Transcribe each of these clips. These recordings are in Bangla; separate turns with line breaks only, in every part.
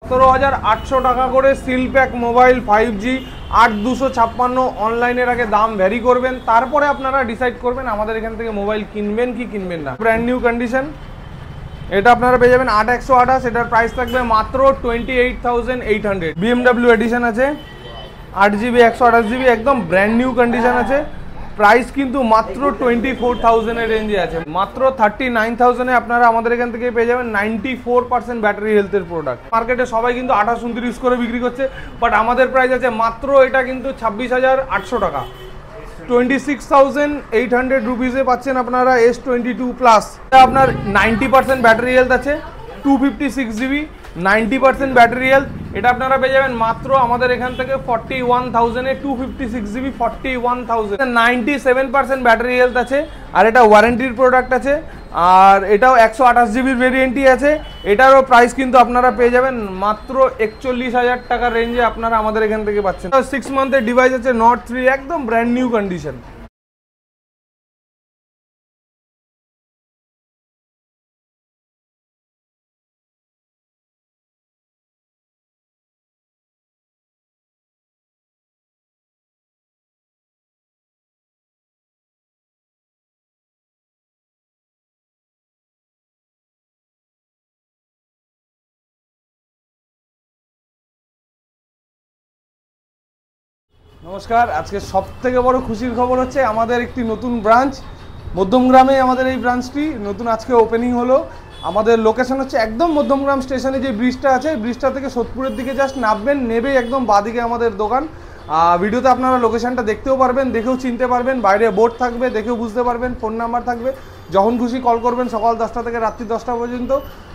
17,800 টাকা করে সিল প্যাক মোবাইল 5G 8256 অনলাইনের আগে দাম ভ্যারি করবেন, তারপরে আপনারা ডিসাইড করবেন আমাদের এখান থেকে মোবাইল কিনবেন কি কিনবেন না। ব্র্যান্ড নিউ কন্ডিশন, এটা আপনারা পেয়ে যাবেন 8128, এটার প্রাইস থাকবে মাত্র 28,800। BMW এডিশন আছে 8GB 128GB, একদম ব্র্যান্ড নিউ কন্ডিশন আছে, প্রাইস কিন্তু মাত্র 24,000 এর রেঞ্জে আছে। মাত্র 39,000 এ আপনারা আমাদের এখান থেকে পেয়ে যাবেন 94% ব্যাটারি হেলথের প্রোডাক্ট। মার্কেটে সবাই কিন্তু 28-29 করে বিক্রি করছে, বাট আমাদের প্রাইস আছে মাত্র এটা কিন্তু 26,800 টাকা। 26,800 রুপিসে পাচ্ছেন আপনারা S22 প্লাস। আপনার 90% ব্যাটারি হেলথ আছে, 256GB 90% ব্যাটারি হেলথ। এটা আপনারা পেয়ে যাবেন মাত্র আমাদের এখান থেকে 41,000 এ 256GB 41,000। 97% ব্যাটারি হেলথ আছে, আর এটা ওয়ারেন্টির প্রোডাক্ট আছে, আর এটাও 128GB ভেরিয়েন্টই আছে। এটারও প্রাইস কিন্তু আপনারা পেয়ে যাবেন মাত্র 41,000 টাকার রেঞ্জে আপনারা আমাদের এখান থেকে পাচ্ছেন। 6 মান্থের ডিভাইস আছে Note 3, একদম ব্র্যান্ড নিউ কন্ডিশন। নমস্কার, আজকে সব থেকে বড় খুশির খবর হচ্ছে আমাদের একটি নতুন ব্রাঞ্চ মধ্যমগ্রামে। আমাদের এই ব্রাঞ্চটি নতুন আজকে ওপেনিং হলো। আমাদের লোকেশন হচ্ছে একদম মধ্যমগ্রাম স্টেশনে যে ব্রিজটা আছে, ব্রিজটা থেকে সোদপুরের দিকে জাস্ট নামবেন, নেবেই একদম বাদিকে আমাদের দোকান। ভিডিওতে আপনারা লোকেশনটা দেখতেও পারবেন, দেখেও চিনতে পারবেন, বাইরে বোর্ড থাকবে দেখেও বুঝতে পারবেন, ফোন নাম্বার থাকবে, যখন খুশি কল করবেন সকাল 10টা থেকে রাত্রি 10টা পর্যন্ত।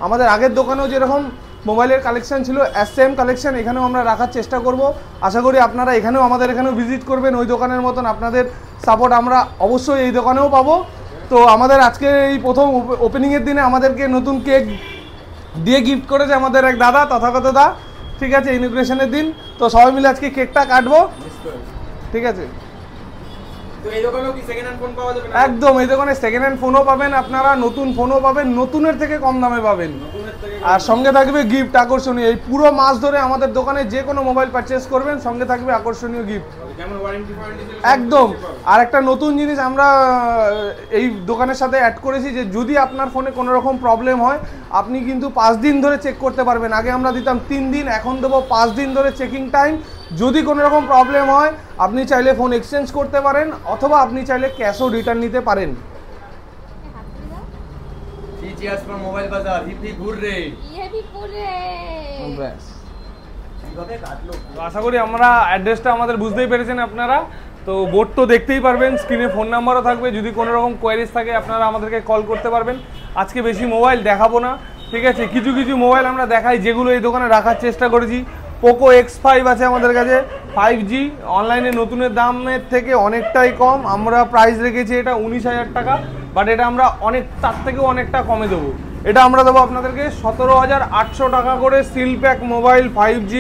আমাদের আগের দোকানেও যেরকম মোবাইলের কালেকশন ছিল, সেম কালেকশন এখানেও আমরা রাখার চেষ্টা করব। আশা করি আপনারা এখানেও আমাদের এখানেও ভিজিট করবেন, ওই দোকানের মতন আপনাদের সাপোর্ট আমরা অবশ্যই এই দোকানেও পাবো। তো আমাদের আজকে এই প্রথম ওপেনিংয়ের দিনে আমাদেরকে নতুন কেক দিয়ে গিফট করেছে আমাদের এক দাদা, তথাগত দা, ঠিক আছে, ইনগ্রেশনের দিন। তো সবাই মিলে আজকে কেকটা কাটবো, ঠিক আছে। একদম এই দোকানে সেকেন্ড হ্যান্ড ফোনও পাবেন আপনারা, নতুন ফোনও পাবেন, নতুনের থেকে কম দামে পাবেন, আর সঙ্গে থাকবে গিফট আকর্ষণীয়। এই পুরো মাস ধরে আমাদের দোকানে যে কোনো মোবাইল পারচেস করবেন সঙ্গে থাকবে আকর্ষণীয় গিফট একদম। আর একটা নতুন জিনিস আমরা এই দোকানের সাথে অ্যাড করেছি, যে যদি আপনার ফোনে কোনো রকম প্রবলেম হয় আপনি কিন্তু 5 দিন ধরে চেক করতে পারবেন। আগে আমরা দিতাম 3 দিন, এখন দেবো 5 দিন ধরে চেকিং টাইম। যদি কোনো রকম প্রবলেম হয় আপনি চাইলে ফোন এক্সচেঞ্জ করতে পারেন, অথবা আপনি চাইলে ক্যাশও রিটার্ন নিতে পারেন। মোবাইল বাজার আশা করি আমরা অ্যাড্রেসটা আমাদের বুঝতেই পেরেছেন আপনারা। তো বোর্ড তো দেখতেই পারবেন, স্ক্রিনে ফোন নাম্বারও থাকবে, যদি কোনো রকম কোয়ারিজ থাকে আপনারা আমাদেরকে কল করতে পারবেন। আজকে বেশি মোবাইল দেখাবো না, ঠিক আছে, কিছু কিছু মোবাইল আমরা দেখাই যেগুলো এই দোকানে রাখার চেষ্টা করেছি। পোকো X5 আছে আমাদের কাছে 5G, অনলাইনে নতুনের দামের থেকে অনেকটাই কম। আমরা প্রাইস রেখেছি এটা 19,000 টাকা, বাট এটা আমরা তার থেকেও অনেকটা কমে দেবো। এটা আমরা দেবো আপনাদেরকে 17,800 টাকা করে সিল প্যাক মোবাইল 5G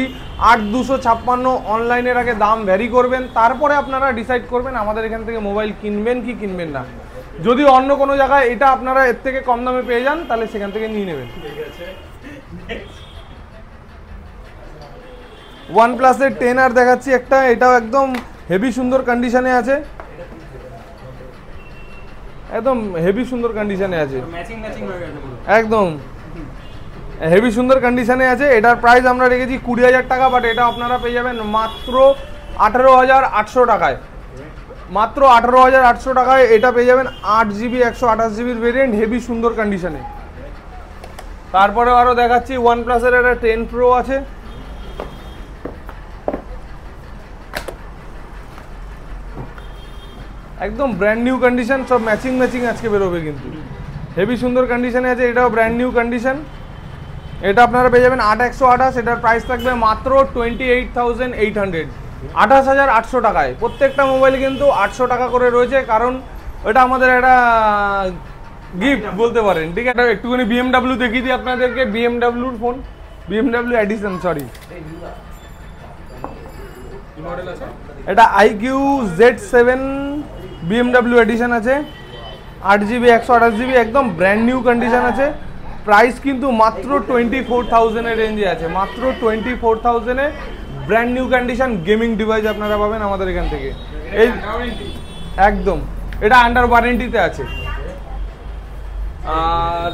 8256 অনলাইনের আগে দাম ভ্যারি করবেন, তারপরে আপনারা ডিসাইড করবেন আমাদের এখান থেকে মোবাইল কিনবেন কি কিনবেন না। যদি অন্য কোনো জায়গায় এটা আপনারা এর থেকে কম দামে পেয়ে যান তাহলে সেখান থেকে নিয়ে নেবেন। OnePlus এর 10R দেখাচ্ছি একটা, এটাও একদম হেভি সুন্দর কন্ডিশনে আছে, একদম হেভি সুন্দর কন্ডিশনে আছে, একদম হেভি সুন্দর কন্ডিশনে আছে। এটার প্রাইস আমরা রেখেছি 20,000 টাকা, বাট এটা আপনারা পেয়ে যাবেন মাত্র 18,800 টাকায়। মাত্র 18,800 টাকায় এটা পেয়ে যাবেন 8GB 128GB ভেরিয়েন্ট, হেভি সুন্দর কন্ডিশনে। তারপরে আরও দেখাচ্ছি OnePlus এর একটা 10 Pro আছে, একদম ব্র্যান্ড নিউ কন্ডিশন, সব ম্যাচিং আজকে বেরোবে, কিন্তু হেভি সুন্দর কন্ডিশনে আছে। এটাও ব্র্যান্ড নিউ কন্ডিশন, এটা আপনারা পেয়ে যাবেন 8,128, এটার প্রাইস থাকবে মাত্র 28,800, 28,800 টাকায়। প্রত্যেকটা মোবাইল কিন্তু 800 টাকা করে রয়েছে, কারণ এটা আমাদের একটা গিফট বলতে পারেন, ঠিক আছে। একটুখানি BMW দেখিয়ে দিই আপনাদেরকে, BMWর ফোন, BMW এডিশন, সরি, এটা IQ Z7 BMW এডিশন আছে, 8GB 128GB, একদম ব্র্যান্ড নিউ কন্ডিশন আছে, প্রাইস কিন্তু মাত্র 24,000 রেঞ্জে আছে, মাত্র 24,000 brand new condition gaming device আপনারা পাবেন আমাদের এখান থেকে। এই একদম এটা আন্ডার ওয়ারেন্টিতে আছে। আর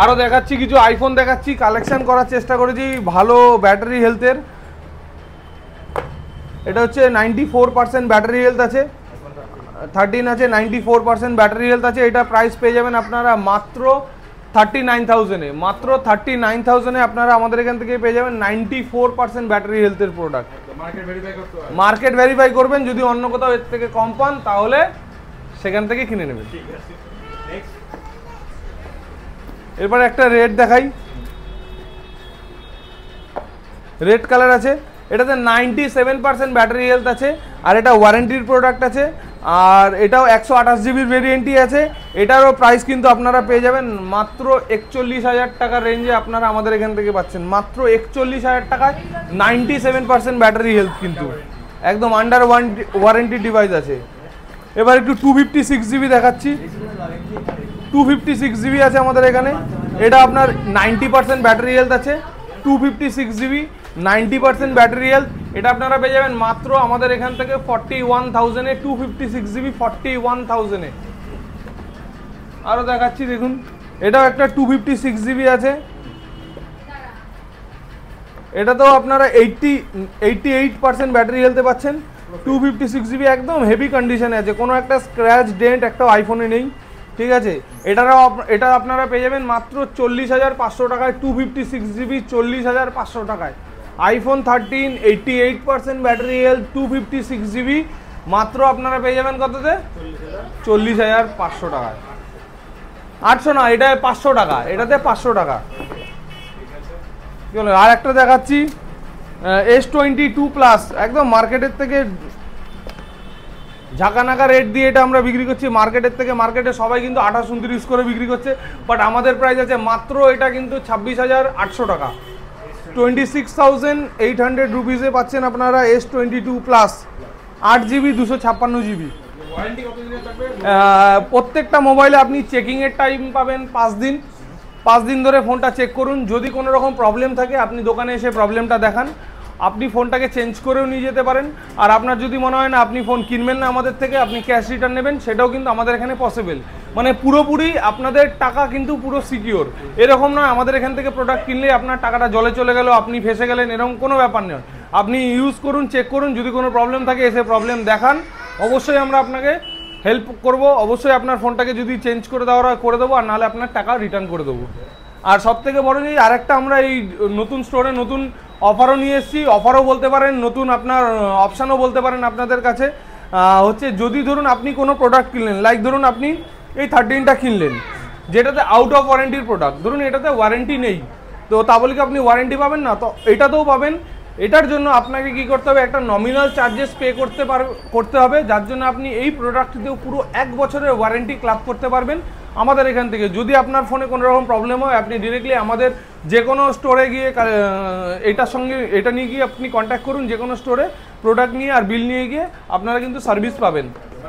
আরও দেখাচ্ছি কিছু আইফোন দেখাচ্ছি, কালেকশন করার চেষ্টা করেছি ভালো ব্যাটারি হেলথের। এটা হচ্ছে 94% ব্যাটারি হেলথ আছে, 13 আছে, 94% ব্যাটারি হেলথ আছে। এটা প্রাইস পেয়ে যাবেন আপনারা মাত্র 39,000-এ, মাত্র 39,000-এ আপনারা আমাদের এখান থেকে পেয়ে যাবেন 94% ব্যাটারি হেলথের প্রোডাক্ট। মার্কেট ভেরিফাই করবেন, যদি অন্য কোথাও এর থেকে কম পান তাহলে সেখান থেকে কিনে নেবেন। এরপর একটা রেড দেখাই, রেড কালার আছে, এটাতে 97% ব্যাটারি হেলথ আছে, আর এটা ওয়ারেন্টির প্রোডাক্ট আছে, আর এটাও 128 জিবির ভেরিয়েন্টই আছে। এটারও প্রাইস কিন্তু আপনারা পেয়ে যাবেন মাত্র 41,000 টাকার রেঞ্জে আপনারা আমাদের এখান থেকে পাচ্ছেন, মাত্র 41,000 টাকায় 97% ব্যাটারি হেলথ, কিন্তু একদম আন্ডার ওয়ারেন্টি ডিভাইস আছে। এবার একটু 256 জিবি দেখাচ্ছি, 256 জিবি আছে আমাদের এখানে। এটা আপনার 90% ব্যাটারি হেলথ আছে, 256 জিবি 90% ব্যাটারি হেলথ। এটা আপনারা পেয়ে যাবেন মাত্র আমাদের এখান থেকে 41,000-এ, 256 জিবি 41,000-এ। আরও দেখাচ্ছি দেখুন, এটাও একটা 256 জিবি আছে, এটা তো আপনারা 88% ব্যাটারি হেলথে পাচ্ছেন, 256 জিবি একদম হেভি কন্ডিশনে আছে, কোনো একটা স্ক্র্যাচ ডেন্ট একটা আইফোনে নেই, ঠিক আছে। এটা আপনারা পেয়ে যাবেন মাত্র 40,500 টাকায়, 256 জিবি 40,500 টাকায়। আইফোন 13 88% ব্যাটারি হেলথ, 256 জিবি মাত্র আপনারা পেয়ে যাবেন কততে? 40,500 টাকায়। 800 না, এটা 500 টাকা, এটাতে 500 টাকা। চলো আর একটা দেখাচ্ছি, S22 প্লাস, একদম মার্কেটের থেকে ঝাঁকানাকা রেট দিয়ে এটা আমরা বিক্রি করছি মার্কেটের থেকে। মার্কেটে সবাই কিন্তু 28-29 করে বিক্রি করছে, বাট আমাদের প্রাইস আছে মাত্র এটা কিন্তু 26,800 টাকা, 26,800 রুপিসে পাচ্ছেন আপনারা S22 প্লাস, 8 জিবি 256 জিবি। প্রত্যেকটা মোবাইলে আপনি চেকিংয়ের টাইম পাবেন 5 দিন, 5 দিন ধরে ফোনটা চেক করুন। যদি কোনো রকম প্রবলেম থাকে আপনি দোকানে এসে প্রবলেমটা দেখান, আপনি ফোনটাকে চেঞ্জ করেও নিয়ে যেতে পারেন। আর আপনার যদি মনে হয় না আপনি ফোন কিনবেন না আমাদের থেকে, আপনি ক্যাশ রিটার্ন নেবেন, সেটাও কিন্তু আমাদের এখানে পসিবল। মানে পুরোপুরি আপনাদের টাকা কিন্তু পুরো সিকিওর, এরকম নয় আমাদের এখান থেকে প্রোডাক্ট কিনলে আপনার টাকাটা জলে চলে গেল, আপনি ফেসে গেলেন, এরকম কোনো ব্যাপার নয়। আপনি ইউজ করুন, চেক করুন, যদি কোনো প্রবলেম থাকে এসে প্রবলেম দেখান, অবশ্যই আমরা আপনাকে হেল্প করব। অবশ্যই আপনার ফোনটাকে যদি চেঞ্জ করে দেওয়া হয় করে দেবো, আর নাহলে আপনার টাকা রিটার্ন করে দেবো। আর সব থেকে বড় জিনিস আরেকটা, আমরা এই নতুন স্টোরে নতুন অফারও নিয়ে এসেছি, অফারও বলতে পারেন, নতুন আপনার অপশানও বলতে পারেন আপনাদের কাছে। হচ্ছে যদি ধরুন আপনি কোনো প্রোডাক্ট কিনলেন, লাইক ধরুন আপনি এই 13টা কিনলেন, যেটাতে আউট অফ ওয়ারেন্টির প্রোডাক্ট, ধরুন এটাতে ওয়ারেন্টি নেই, তো তা বলে কি আপনি ওয়ারেন্টি পাবেন না? তো এটাতেও পাবেন। এটার জন্য আপনাকে কি করতে হবে, একটা নমিনাল চার্জেস পে করতে হবে, যার জন্য আপনি এই প্রোডাক্টটিতেও পুরো 1 বছরের ওয়ারেন্টি ক্লাব করতে পারবেন আমাদের এখান থেকে। যদি আপনার ফোনে কোনো রকম প্রবলেম হয়, আপনি ডিরেক্টলি আমাদের যে কোনো স্টোরে গিয়ে এটার সঙ্গে এটা নিয়ে গিয়ে আপনি কন্ট্যাক্ট করুন, যে কোনো স্টোরে প্রোডাক্ট নিয়ে আর বিল নিয়ে গিয়ে আপনারা কিন্তু সার্ভিস পাবেন,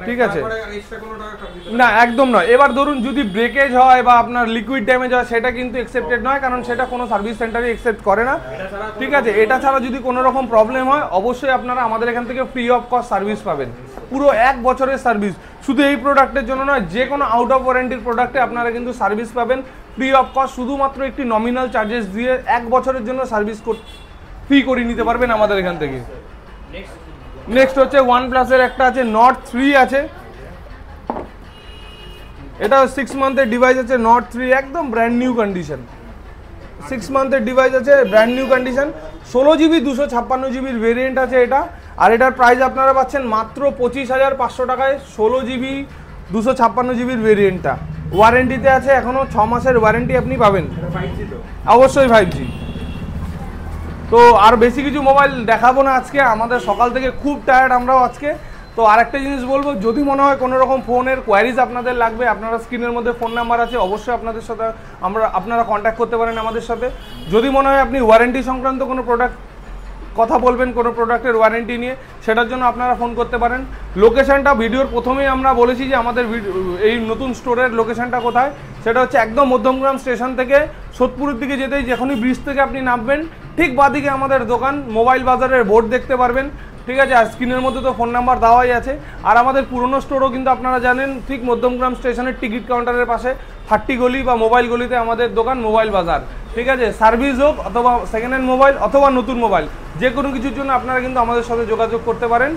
ঠিক আছে? না, একদম নয়। এবার ধরুন যদি ব্রেকেজ হয় বা আপনার লিকুইড ড্যামেজ হয়, সেটা কিন্তু অ্যাকসেপ্টেড নয়, কারণ সেটা কোনো সার্ভিস সেন্টারে অ্যাকসেপ্ট করে না, ঠিক আছে? এটা ছাড়া যদি কোনো রকম প্রবলেম হয়, অবশ্যই আপনারা আমাদের এখান থেকে ফ্রি অফ কস্ট সার্ভিস পাবেন, পুরো 1 বছরের সার্ভিস। শুধু এই প্রোডাক্টের জন্য নয়, যে কোনো আউট অফ ওয়ারেন্টির প্রোডাক্টে আপনারা কিন্তু সার্ভিস পাবেন ফ্রি অফ কস্ট, শুধুমাত্র একটি নমিনাল চার্জেস দিয়ে 1 বছরের জন্য সার্ভিস ফ্রি করে নিতে পারবেন আমাদের এখান থেকে। নেক্সট হচ্ছে OnePlus-এর একটা আছে Nord 3 আছে, এটা 6 মান্থের ডিভাইস আছে, Nord 3 একদম ব্র্যান্ড নিউ কন্ডিশন, 6 মান্থের ডিভাইস আছে, ব্র্যান্ড নিউ কন্ডিশন, 16 জিবি 256 জিবির ভেরিয়েন্ট আছে এটা। আর এটার প্রাইস আপনারা পাচ্ছেন মাত্র 25,500 টাকায়, 16 জিবি 256 জিবির ভেরিয়েন্টটা। ওয়ারেন্টিতে আছে, এখনও 6 মাসের ওয়ারেন্টি আপনি পাবেন, অবশ্যই 5G। তো আর বেশি কিছু মোবাইল দেখাবো না আজকে, আমাদের সকাল থেকে খুব টায়ার্ড আমরাও আজকে। তো আরেকটা জিনিস বলবো, যদি মনে হয় কোনো রকম ফোনের কোয়ারিজ আপনাদের লাগবে, আপনারা স্ক্রিনের মধ্যে ফোন নাম্বার আছে, অবশ্যই আপনাদের সাথে আপনারা কন্ট্যাক্ট করতে পারেন আমাদের সাথে। যদি মনে হয় আপনি ওয়ারেন্টি সংক্রান্ত কোনো প্রোডাক্ট কথা বলবেন কোনো প্রোডাক্টের ওয়ারেন্টি নিয়ে, সেটার জন্য আপনারা ফোন করতে পারেন। লোকেশনটা ভিডিওর প্রথমেই আমরা বলেছি যে আমাদের এই নতুন স্টোরের লোকেশনটা কোথায়, সেটা হচ্ছে একদম মধ্যমগ্রাম স্টেশন থেকে সোদপুরের দিকে যেতেই যখনই ব্রিজ থেকে আপনি নামবেন ঠিক বাদিকে আমাদের দোকান, মোবাইল বাজারের বোর্ড দেখতে পারবেন, ঠিক আছে। আর স্ক্রিনের মধ্যে তো ফোন নাম্বার দেওয়াই আছে। আর আমাদের পুরনো স্টোরও কিন্তু আপনারা জানেন ঠিক মধ্যমগ্রাম স্টেশনের টিকিট কাউন্টারের পাশে ফাট্টি গলি বা মোবাইল গলিতে আমাদের দোকান, মোবাইল বাজার, ঠিক আছে। সার্ভিস হোক অথবা সেকেন্ড হ্যান্ড মোবাইল অথবা নতুন মোবাইল, যে কোনো কিছুর জন্য আপনারা কিন্তু আমাদের সাথে যোগাযোগ করতে পারেন।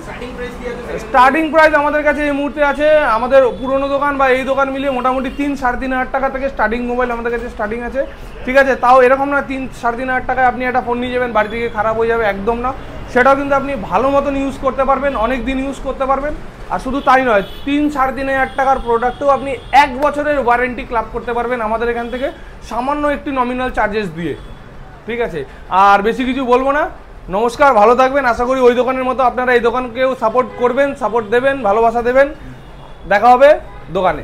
স্টার্টিং প্রাইস আমাদের কাছে এই মুহূর্তে আছে, আমাদের পুরনো দোকান বা এই দোকান মিলিয়ে মোটামুটি 3-3.5 টাকা থেকে স্টার্টিং মোবাইল আমাদের কাছে স্টার্টিং আছে, ঠিক আছে। তাও এরকম না 3-3.5 টাকায় আপনি একটা ফোন নিয়ে যাবেন বাড়ি থেকে খারাপ হয়ে যাবে, একদম না। সেটাও কিন্তু আপনি ভালো মতন ইউজ করতে পারবেন, অনেক দিন ইউজ করতে পারবেন। আর শুধু তাই নয়, 3-3.5 টাকার প্রোডাক্টেও আপনি 1 বছরের ওয়ারেন্টি ক্লাব করতে পারবেন আমাদের এখান থেকে, সামান্য একটি নমিনাল চার্জেস দিয়ে, ঠিক আছে। আর বেশি কিছু বলবো না। নমস্কার, ভালো থাকবেন। আশা করি ওই দোকানের মতো আপনারা এই দোকানকেও সাপোর্ট করবেন, সাপোর্ট দেবেন, ভালোবাসা দেবেন। দেখা হবে দোকানে।